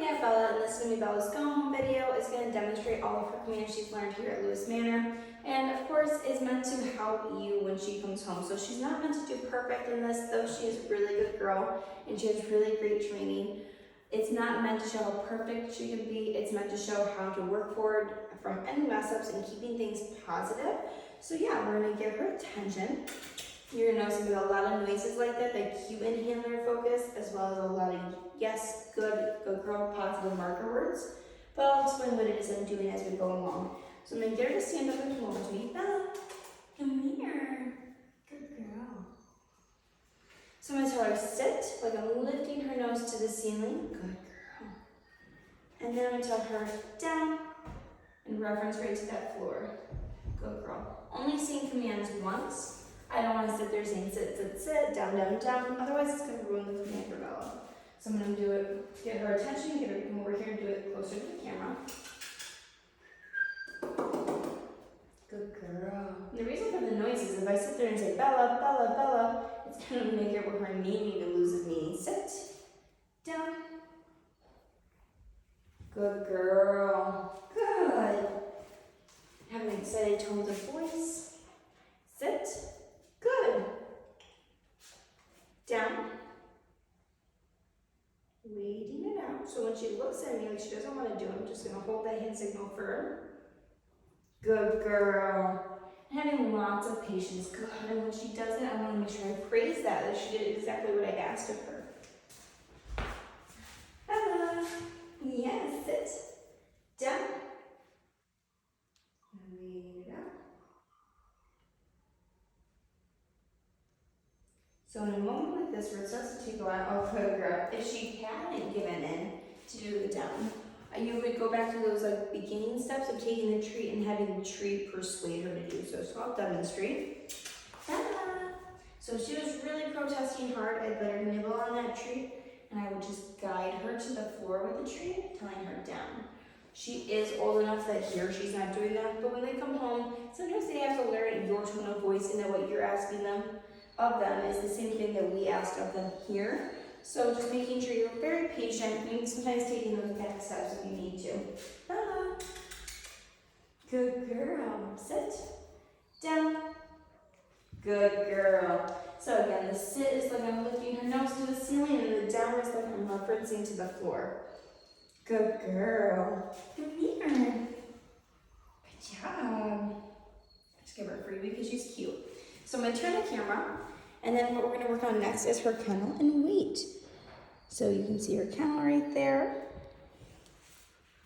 at Bella, and this is going to be Bella's go home video. It's going to demonstrate all of her commands she's learned here at Lewis Manor, and of course is meant to help you when she comes home. So she's not meant to do perfect in this, though she is a really good girl and she has really great training. It's not meant to show how perfect she can be, it's meant to show how to work forward from any mess ups and keeping things positive. So yeah, we're going to get her attention. You're going to notice there's a lot of noises like that cue in handler focus, as well as a lot of yes, good girl, positive marker words. But I'll explain what it is I'm doing as we go along. So I'm going to get her to stand up and come over to me. Bella, come here. Good girl. So I'm going to tell her sit, like I'm lifting her nose to the ceiling. Good girl. And then I'm going to tell her down and reference right to that floor. Good girl. Only saying commands once. I don't want to sit there saying sit, sit, sit, down, down, down. Otherwise, it's going to ruin the command for Bella. So I'm going to do it, get her attention, get her to come over here and do it closer to the camera. Good girl. And the reason for the noise is if I sit there and say Bella, Bella, Bella, it's going to make it where her naming to lose a meaning. Sit, down. Good girl. Good. Have an excited tone of voice. Sit. Good. Down. Waiting it out. So when she looks at me like she doesn't want to do it, I'm just going to hold that hand signal for her. Good girl. Having lots of patience. Good. And when she does it, I want to make sure I praise that she did exactly what I asked of her. Bella. Yes, sit. Down. Wait it out. So in a moment like this where it starts to take a while, oh good girl, if she hadn't given in to do the down, you would go back to those like beginning steps of taking the treat and having the treat persuade her to do so. So I'll demonstrate. Ta-da! So if she was really protesting hard, I'd let her nibble on that treat and I would just guide her to the floor with the treat, telling her down. She is old enough that here she's not doing that, but when they come home, sometimes they have to learn your tone of voice and that what you're asking them of them is the same thing that we asked of them here. So just making sure you're very patient and sometimes taking those back steps if you need to. Bella. Good girl. Sit. Down. Good girl. So again, the sit is like I'm lifting her nose to the ceiling and the down is like I'm referencing to the floor. Good girl. Come here. Good job. Just give her a freebie because she's cute. So I'm going to turn the camera, and then what we're going to work on next is her kennel and weight. So you can see her kennel right there.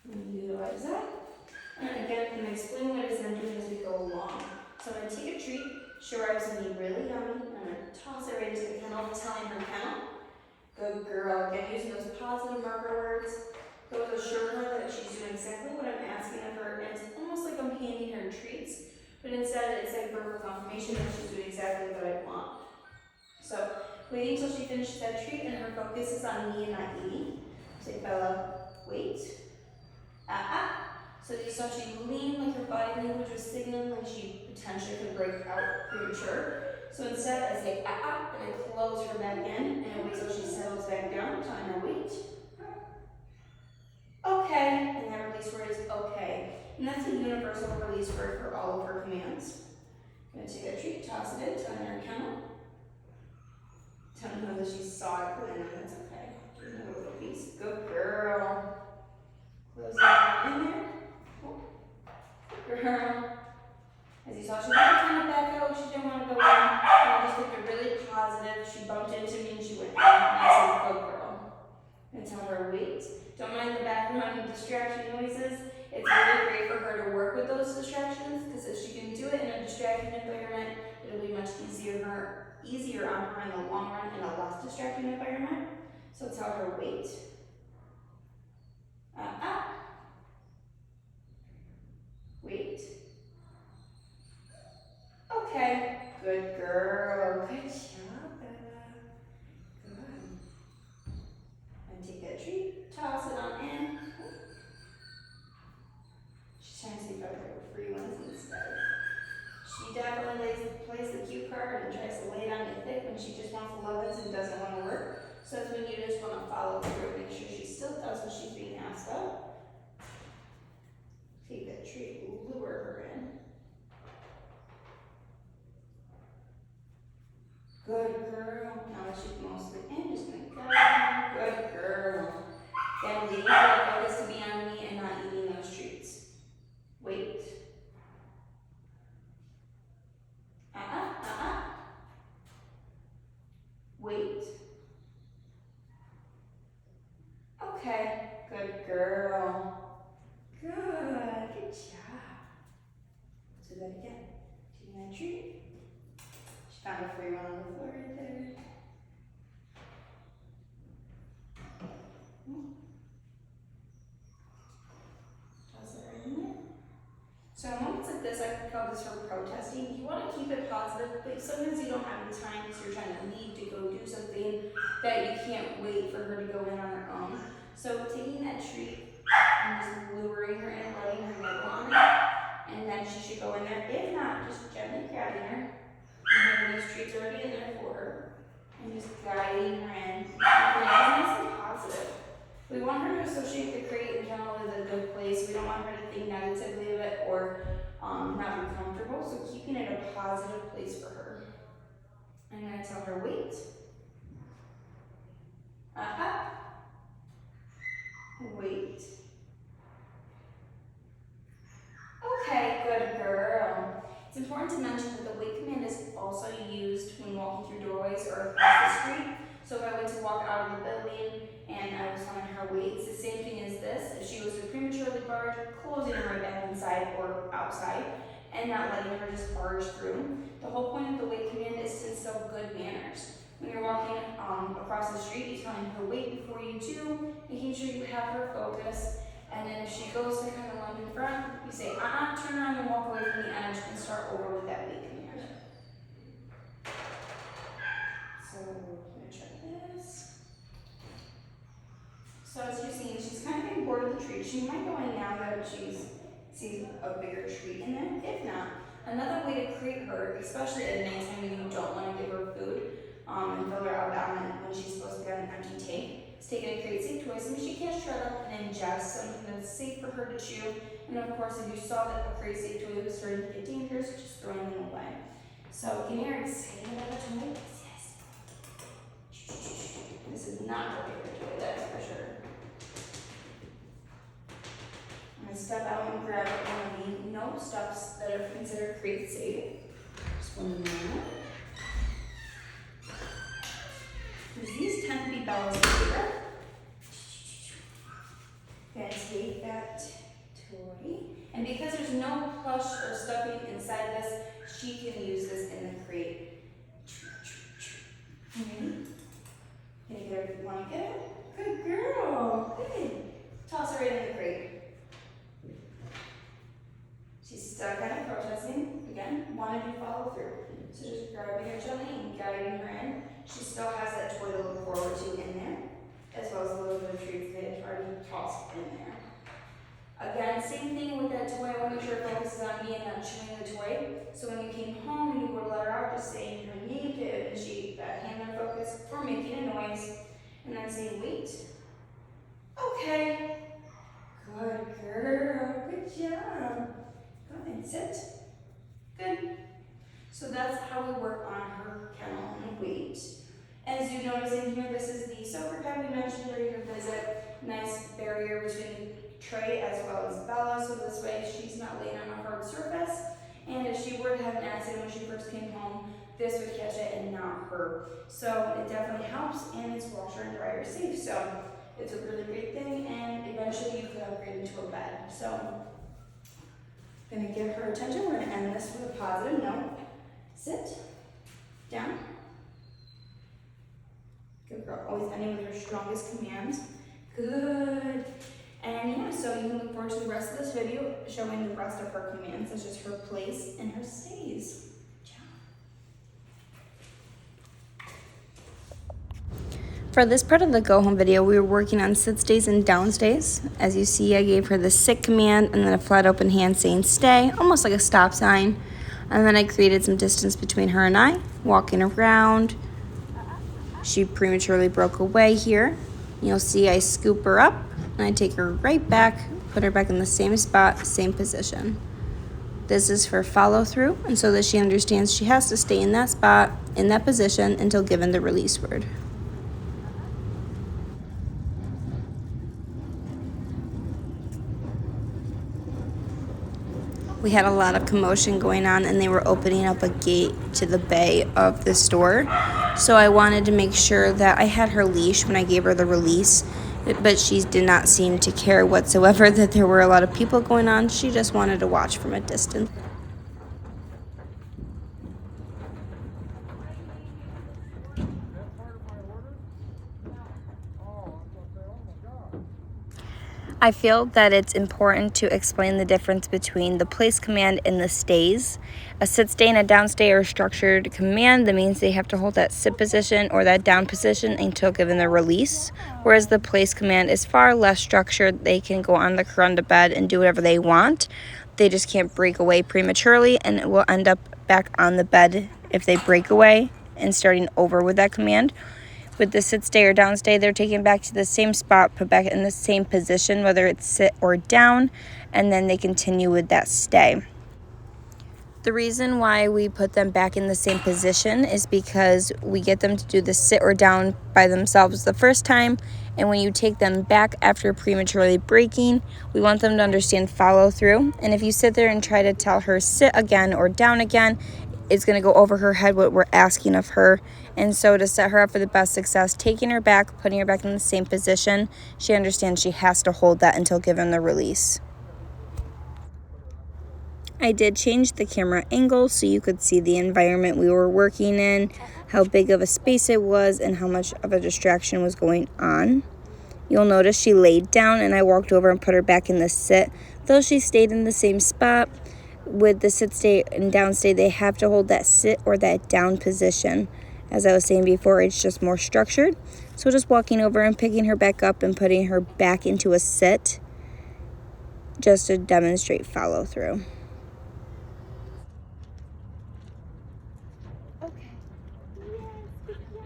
I'm going to utilize that. And again, I'm going to explain what it is I'm doing as we go along. So I'm going to take a treat, show her I was going to be really yummy. I'm going to toss it right into the kennel, telling her kennel. Good girl. Again, using those positive marker words. Those assure her that she's doing exactly what I'm asking of her. And it's almost like I'm handing her treats. But instead, it's like verbal confirmation that she's doing exactly what I want. So, waiting until she finishes that treat and her focus is on me and not eating. Say, Bella, wait. So you saw she leaned like her body language was signaling like she potentially could break out premature. So instead, I say, and I close her back in, and I wait till she settles back down, telling her wait. Okay, and that release word is okay. And that's a universal release word for all of her commands. I'm going to take a treat, toss it in, telling her kennel. Telling her that she saw it, and that's okay. Give her a little piece. Good girl. Close that in there. Good girl. As you saw, she wanted to kind of back out. She didn't want to go in. And I just looked really positive. She bumped into me and she went in. And I said, good girl. And tell her, wait. Don't mind the background distraction noises. It's really great for her to work with those distractions because if she can do it in a distracting environment, it'll be much easier on her in the long run in a less distracting environment. So tell her wait. Wait. Okay. Good girl. Good job, Bella. Good. And take that treat, toss it on in. Trying to see if I can get free ones instead. She definitely plays the cute card and tries to lay it on you thick when she just wants the love and doesn't want to work. So that's when you just want to follow through and make tree, lure her in. Good girl. Now that she's mostly in, just gonna go. Good girl. Then leave her focus to be on me and not eating those treats. Wait. Wait. Okay. Good girl. Good. Good job. Let's do that again. Taking that treat. She found a free one on the floor right there. Toss it right in there. So in moments like this, I call this for protesting. You want to keep it positive, but sometimes you don't have the time because you're trying to leave to go do something that you can't wait for her to go in on her own. So taking that treat and just luring her in, letting her nibble on it, and then she should go in there. If not, just gently grabbing her and having those treats already in there for her, and just guiding her in. Keeping it nice and positive. We want her to associate the crate in general with a good place. We don't want her to think negatively of it or not be comfortable. So keeping it a positive place for her. I'm going to tell her wait. Wait. Okay, good girl. It's important to mention that the wait command is also used when walking through doorways or across the street. So if I went to walk out of the building and I was telling her wait, it's the same thing as this. If she was to prematurely barge, closing her right back inside or outside and not letting her just barge through. The whole point of the wait command is to instill good manners. When you're walking across the street, you're telling her wait before you do, making sure you have her focus. And then if she goes to kind of lunge in front, you say, turn around and walk away from the edge and start over with that wait command. So we're gonna try this. So as you're seeing, she's kind of getting bored of the treat. She might go in now that she sees a bigger treat in there. If not, another way to create her, especially at nighttime when you don't want to give her food and fill her out when she's supposed to be on an empty tank, is taking a crate safe toy, something she can't shred up and ingest, something that's safe for her to chew. And of course, if you saw that a crate safe toy was starting to get dangerous, just throwing them away. So can you hear excited about the toy? Yes. This is not her favorite toy, that's for sure. I'm gonna step out and grab one of the no stuffs that are considered crate safe. Just 1 minute. Because these tend to be Bella's favorite. Gonna take that toy. And because there's no plush or stuffing inside this, she can use this in the crate. Can you get her if you want to get it? Good girl. Good. Toss her right in the crate. She's still kind of protesting. Again, wanted to follow through. So just grabbing her gently and guiding her in. She still has that toy to look forward to in there, as well as a little bit of treats that I've already tossed in there. Again, same thing with that toy. I want to make sure it focuses on me and not chewing the toy. So when you came home and you were to let her out, just saying her name to initiate that hand on focus or making a noise, and then saying wait. Okay. Good girl. Good job. Go ahead and sit. Good. So that's how we work on her kennel and weight. As you notice in here, this is the soaker cup we mentioned during her visit. Nice barrier between Trey as well as Bella, so this way she's not laying on a hard surface. And if she were to have an accident when she first came home, this would catch it and not her. So it definitely helps, and it's washer and dryer safe. So it's a really great thing, and eventually you could upgrade into a bed. So I'm gonna give her attention. We're gonna end this with a positive note. Sit down. Good girl. Always ending with your strongest commands. Good. And yeah, so you can look forward to the rest of this video showing the rest of her commands, such as her place and her stays. For this part of the go home video, we were working on sit stays and down stays. As you see, I gave her the sit command and then a flat open hand saying stay, almost like a stop sign. And then I created some distance between her and I, walking around. She prematurely broke away here. You'll see I scoop her up and I take her right back put her back in the same spot, same position. This is for follow through, and so that she understands she has to stay in that spot, in that position, until given the release word. We had a lot of commotion going on, and they were opening up a gate to the bay of the store. So I wanted to make sure that I had her leash when I gave her the release, but she did not seem to care whatsoever that there were a lot of people going on. She just wanted to watch from a distance. I feel that it's important to explain the difference between the place command and the stays. A sit stay and a down stay are a structured command. That means they have to hold that sit position or that down position until given the release. Whereas the place command is far less structured. They can go on the corunda bed and do whatever they want. They just can't break away prematurely, and it will end up back on the bed if they break away and starting over with that command. With the sit stay or down stay, they're taken back to the same spot, put back in the same position, whether it's sit or down, and then they continue with that stay. The reason why we put them back in the same position is because we get them to do the sit or down by themselves the first time, and when you take them back after prematurely breaking, we want them to understand follow through. And if you sit there and try to tell her sit again or down again, it's going to go over her head what we're asking of her. And so to set her up for the best success, taking her back, putting her back in the same position, she understands she has to hold that until given the release. I did change the camera angle so you could see the environment we were working in, how big of a space it was, and how much of a distraction was going on. You'll notice she laid down and I walked over and put her back in the sit, though she stayed in the same spot. With the sit stay and down stay, they have to hold that sit or that down position. As I was saying before, it's just more structured. So just walking over and picking her back up and putting her back into a sit just to demonstrate follow through. Okay. Yes, good job.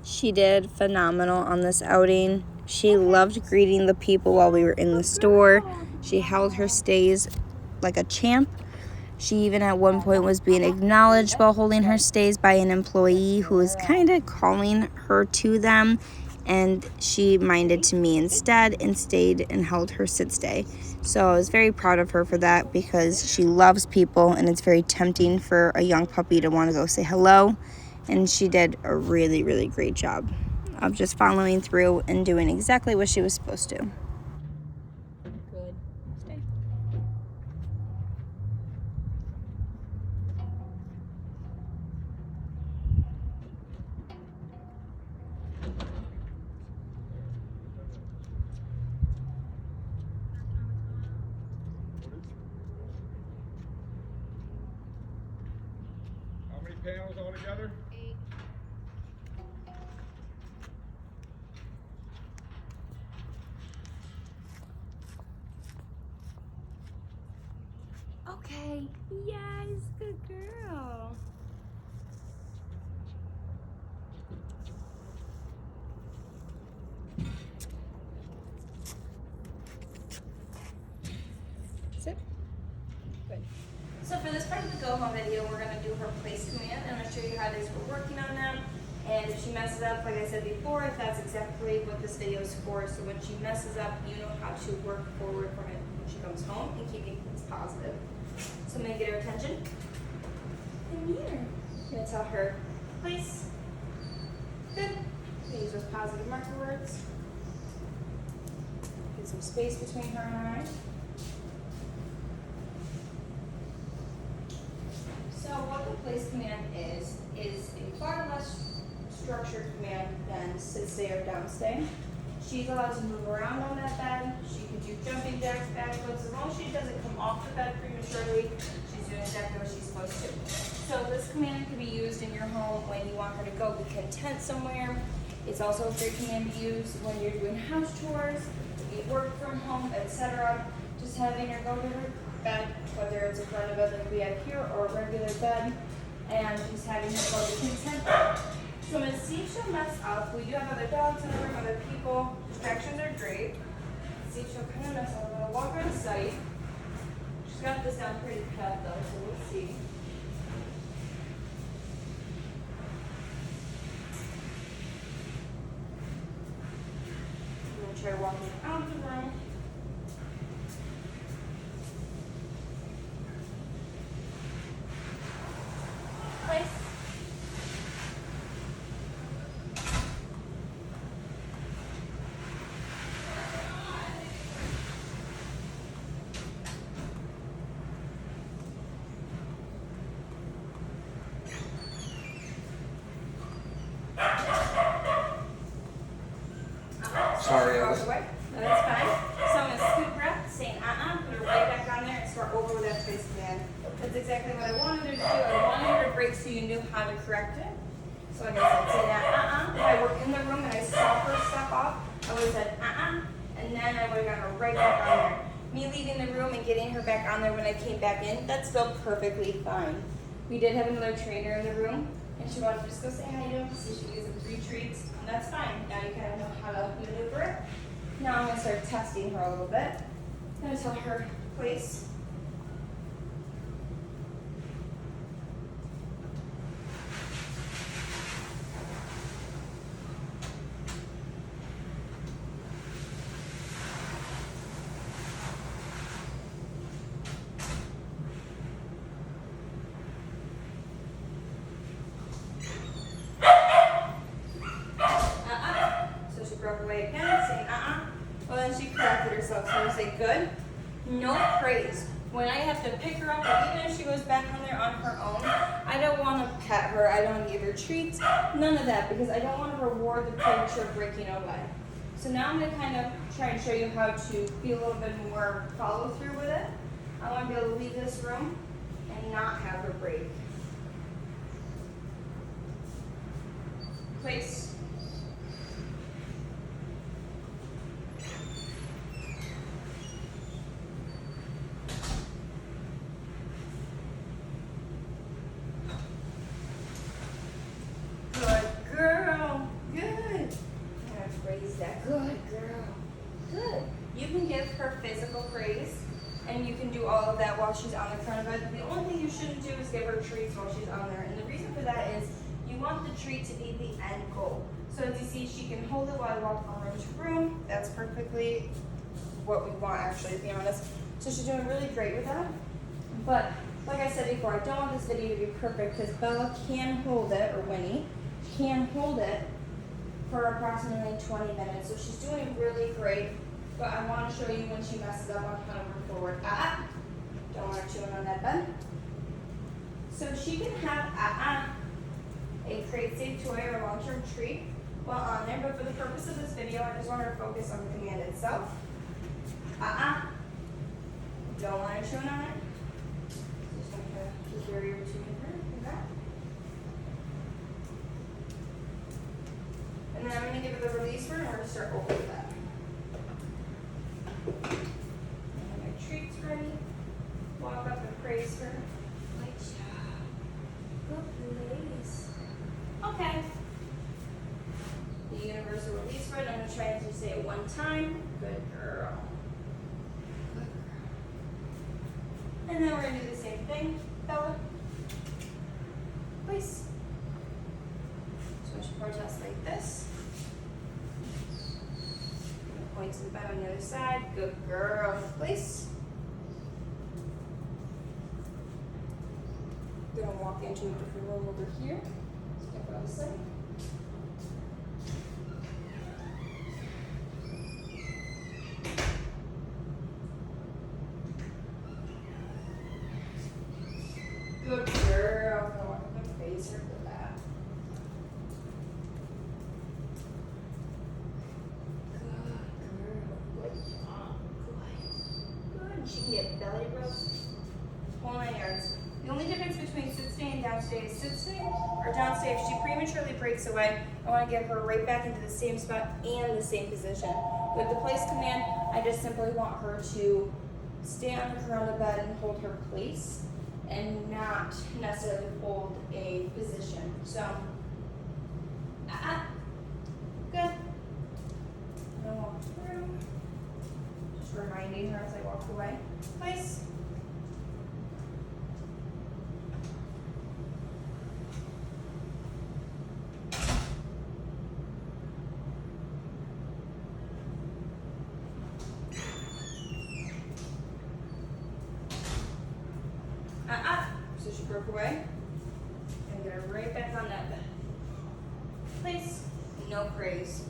She did phenomenal on this outing. She loved greeting the people while we were in the store. She held her stays like a champ. She even at one point was being acknowledged while holding her stays by an employee who was kind of calling her to them, and she minded to me instead and stayed and held her sit stay. So I was very proud of her for that because she loves people, and it's very tempting for a young puppy to want to go say hello. And she did a really, really great job of just following through and doing exactly what she was supposed to. Good. Stay. How many panels altogether? 8. Okay. Yes, good girl. Sit. Good. So for this part of the go home video, we're going to do her place command. I'm going to show you how it is we're working on them. And if she messes up, like I said before, that's exactly what this video is for. So when she messes up, you know how to work forward from it when she comes home and keeping things positive. So I'm going to get her attention. Come here. I'm going to tell her, place. Good. I'm going to use those positive marker words. Get some space between her and I. So what the place command is a far less structured structured command than sit, stay, or down, stay. She's allowed to move around on that bed. She can do jumping jacks, back flips. As long as she doesn't come off the bed prematurely, she's doing exactly what she's supposed to. So this command can be used in your home when you want her to go be content somewhere. It's also a great command to use when you're doing house chores, you work from home, etc. Just having her go to her bed, whether it's a front bed like we have here or a regular bed, and just having her go be content. So I'm going to see if she'll mess up. We do have other dogs in the room, other people. Distractions are great. Let's see if she'll kind of mess up. I'm going to walk her to sight. She's got this down pretty pat though, so we'll see. I'm going to try walking out of the room. Place. Sorry, I was. Away. No, that's fine. So I'm going to scoop breath, saying put her right back on there and start over with that place again. That's exactly what I wanted her to do. I wanted her to break so you knew how to correct it. So like I said, say that If I were in the room and I saw her step off, I would have said and then I would have got her right back on there. Me leaving the room and getting her back on there when I came back in, that's still perfectly fine. We did have another trainer in the room, and she wanted to just go say hi to him, so she gives him 3 treats, and that's fine. Now you kind of know how to maneuver it. Now I'm going to start testing her a little bit. I'm going to tell her place. So she broke away again, saying Well, then she corrected herself, so we say good. No praise. When I have to pick her up, or even if she goes back on there on her own, I don't want to pet her, I don't want to give her treats, none of that, because I don't want to reward the premature breaking away. So now I'm going to kind of try and show you how to be a little bit more follow through with it. I want to be able to leave this room and not have her break. Place. Good girl. Good. I'm gonna praise that. Good girl. Good. You can give her physical praise, and you can do all of that while she's on the front of it. The only thing you shouldn't do is give her treats while she's on there. And the reason for that is you want the treat to be the end goal. So as you see, she can hold it while I walk from room to room. That's perfectly what we want, actually, to be honest. So she's doing really great with that. But like I said before, I don't want this video to be perfect because Bella can hold it, or Winnie can hold it for approximately 20 minutes. So she's doing really great. But I want to show you when she messes up on kind of her forward. Don't want her chewing on that bed. So she can have a crate safe toy or a long-term treat while on there, but for the purpose of this video, I just want her to focus on the command itself. Don't want her chewing on it. Just going to keep barrier between her and that. And then I'm going to give her the release word and we're going to start over with that. And my treats ready. Walk up and praise her. Good job. Good ladies. Okay. The universal release word. I'm going to try and just say it one time. Good girl. Good girl. And then we're going to do the same thing. Bella. Place. Switch protest like this. Point to the bed on the other side. Good girl. Place. Gonna walk into a different room over here. Step out of sight. Good girl. Go on and face her for that. sit stay or down stay. If she prematurely breaks away, I want to get her right back into the same spot and the same position. With the place command, I just simply want her to stay on the ground of bed and hold her place and not necessarily hold a position. So, good. And walk through. Just reminding her as I walk away. Place. So she broke away. And get her right back on that bed. Place. No praise.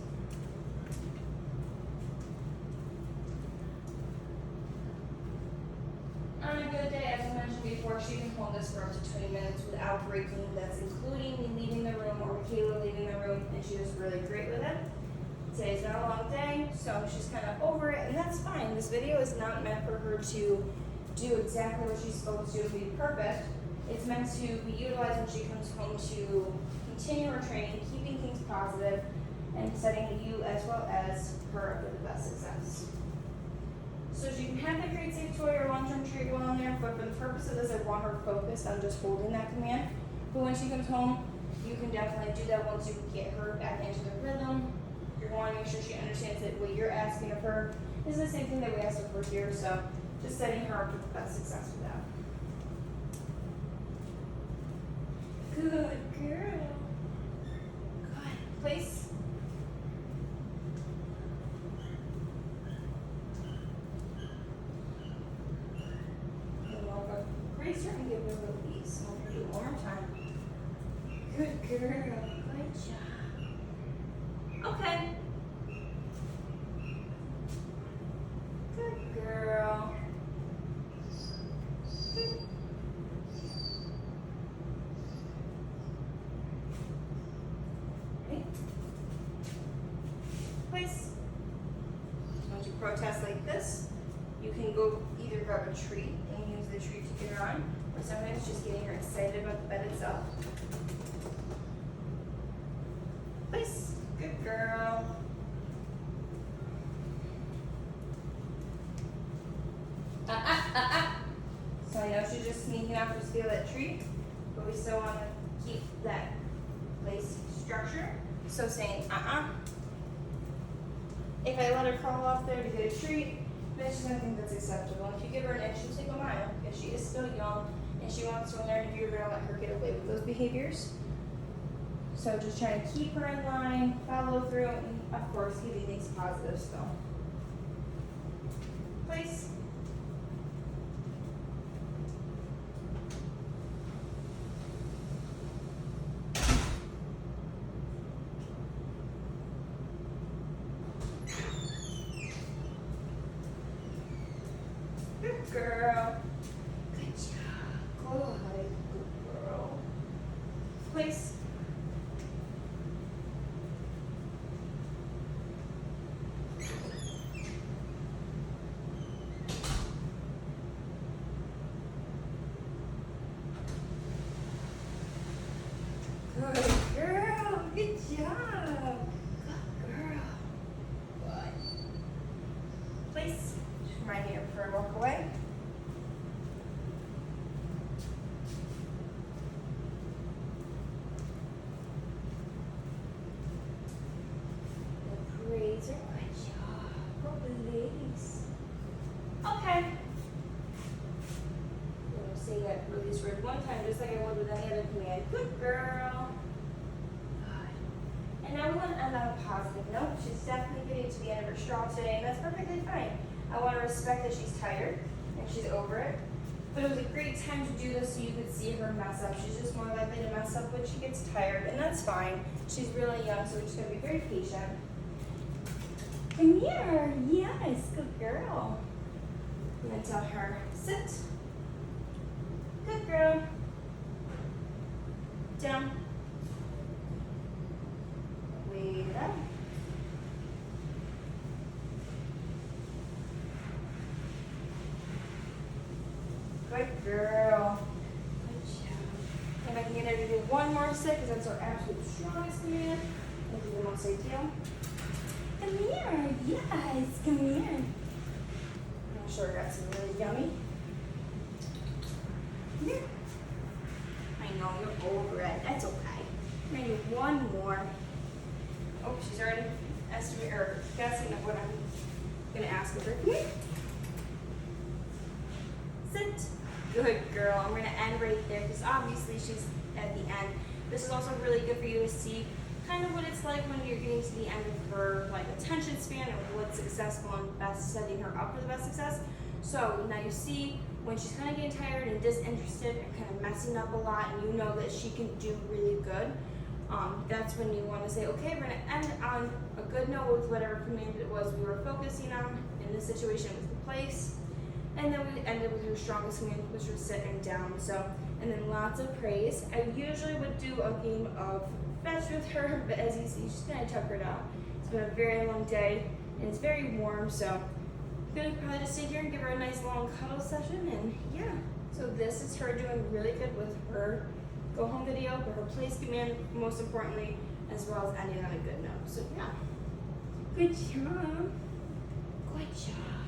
On a good day, as I mentioned before, she can hold this for up to 20 minutes without breaking. That's including me leaving the room or Michaela leaving the room, and she was really great with it. Today's not a long day, so she's kind of over it, and that's fine. This video is not meant for her to do exactly what she's supposed to be perfect. It's meant to be utilized when she comes home to continue her training, keeping things positive, and setting you as well as her up for the best success. So she can have the great safe toy or long-term treat while in there, but for the purpose of this, I want her focused on just holding that command. But when she comes home, you can definitely do that once you get her back into the rhythm. You want to make sure she understands that what you're asking of her is the same thing that we asked of her here, so just setting her up for the best success with that. Good girl. Good. Place. Raise her and give her a release. I'm going to do it one more time. Good girl. Good job. Okay. Good girl. Good. Ready? Place. Once you protest like this, you can go either grab a treat and use the treat to get her on, or sometimes just getting her excited about the bed itself. Place. Good girl. So I know she's just sneaking out to steal that treat, but we still want to keep that place structure. So saying If I let her crawl off there to get a treat, then she's gonna think that's acceptable. If you give her an inch, she'll take a mile. If she is still young and she wants to learn, you're gonna let her get away with those behaviors. So just trying to keep her in line, follow through, and of course, keeping things positive still. Place. Good girl. Good job. Good girl. Place. Good girl. Good job. Good girl. Good. Place. Just remind me before I walk away. Razor. Good job. Good ladies. Okay. We'll say that release word one time, just like I would with any other command. Good girl. Good. And now we want to end on a positive note. She's definitely getting to the end of her straw today, and that's perfectly fine. I want to respect that she's tired and she's over it. But it was a great time to do this so you could see her mess up. She's just more likely to mess up when she gets tired, and that's fine. She's really young, so we're just going to be very patient. Come here. Yes, good girl. I'm going to tell her, sit. Good girl. Down. Wait up. Good girl. Good job. If I can get her to do sit because that's our absolute strongest command. That'll be the most ideal. Come here, yes, come here. I'm sure I got some really yummy. Come here. I know, you're over it. That's okay. Maybe one more. Oh, she's already estimating or guessing of what I'm gonna ask of her. Come here. Sit. Good girl. I'm gonna end right there because obviously she's at the end. This is also really good for you to see kind of what it's like when you're getting to the end of her like attention span or what's successful and best setting her up for the best success. So now you see when she's kind of getting tired and disinterested and kind of messing up a lot, and you know that she can do really good. That's when you want to say, okay, we're going to end on a good note with whatever command it was we were focusing on. In this situation, it was the place. And then we ended with her strongest command, which was sit and down. So, and then lots of praise. I usually would do a game of fetch with her, but as you see, she's kind of tuckered out. It's been a very long day, and it's very warm, so I'm gonna probably just sit here and give her a nice long cuddle session, and yeah. So this is her doing really good with her go home video, but her place command, most importantly, as well as ending on a good note. So yeah, good job. Good job.